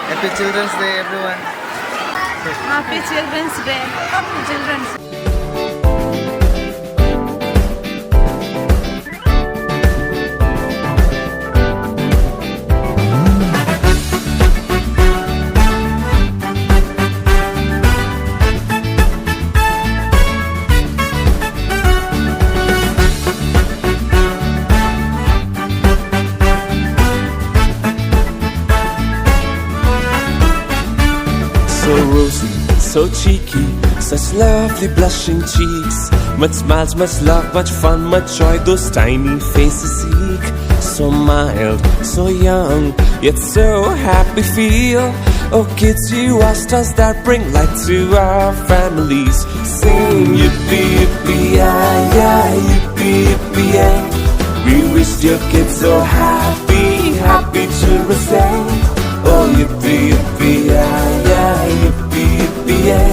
Happy Children's Day, everyone. Happy Children's Day. Happy Children's Day. So rosy, so cheeky, such lovely blushing cheeks. Much smiles, much love, much fun, much joy those tiny faces seek. So mild, so young, yet so happy feel. Oh kids, you are stars that bring light to our families. Sing yippee yippee yi yippee yippee yay. We wish your kids so happy, happy Children's Day. Oh yippee yippee yi yippee yippee yay.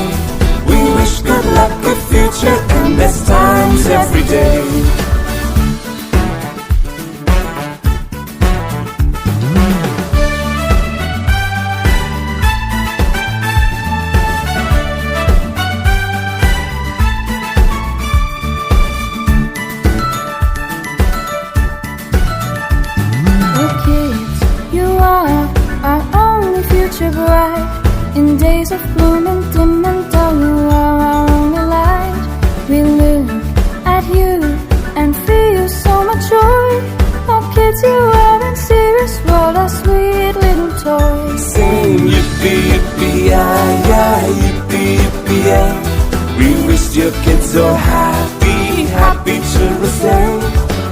We wish good luck, a future, and best times every day. Bright in days of gloom and dim and dull, you are our only light. We look at you and feel so much joy. Oh kids, you are in serious world, a sweet little toy. Sing yippee yippee yi yippee yippee yay. We wish your kids so happy, happy Children's Day.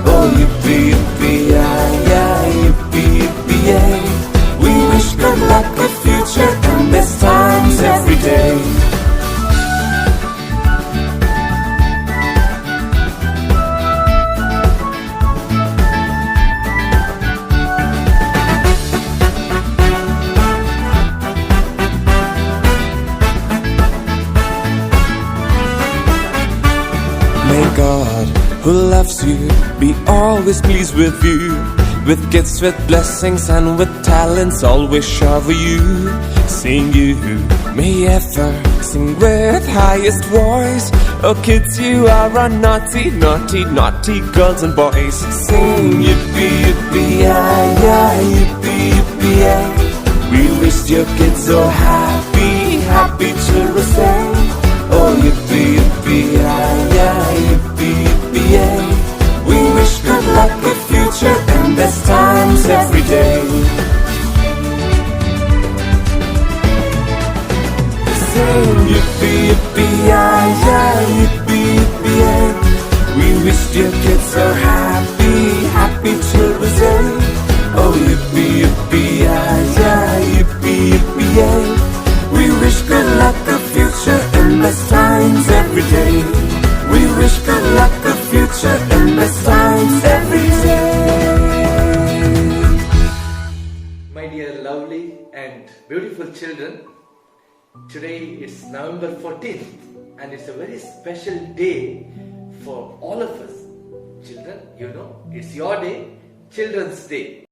Oh yippee yippee yi yippee yippee yay. We wish good luck, a future, and best times every day. May God, who loves you, be always pleased with you. With gifts, with blessings, and with talents always shower you. Sing you, may ever sing with highest voice. Oh kids, you are our naughty, naughty, naughty girls and boys. Sing yippee yippee yi yippee yippee yay. We wish your kids so happy, happy Children's Day. Oh yippee yippee yi yippee yippee yay. We wish good luck, a future, and best times every day. Sing yippee yippee yi yippee yippee yay. We wish your kids so happy, happy Children's Day. Oh yippee yippee yi yippee yippee yay. We wish good luck, a future, and best times every day. We wish good luck, a future, and best times every day. My dear lovely and beautiful children, today it's November 14th and it's a very special day for all of us. Children, you know, it's your day, Children's Day.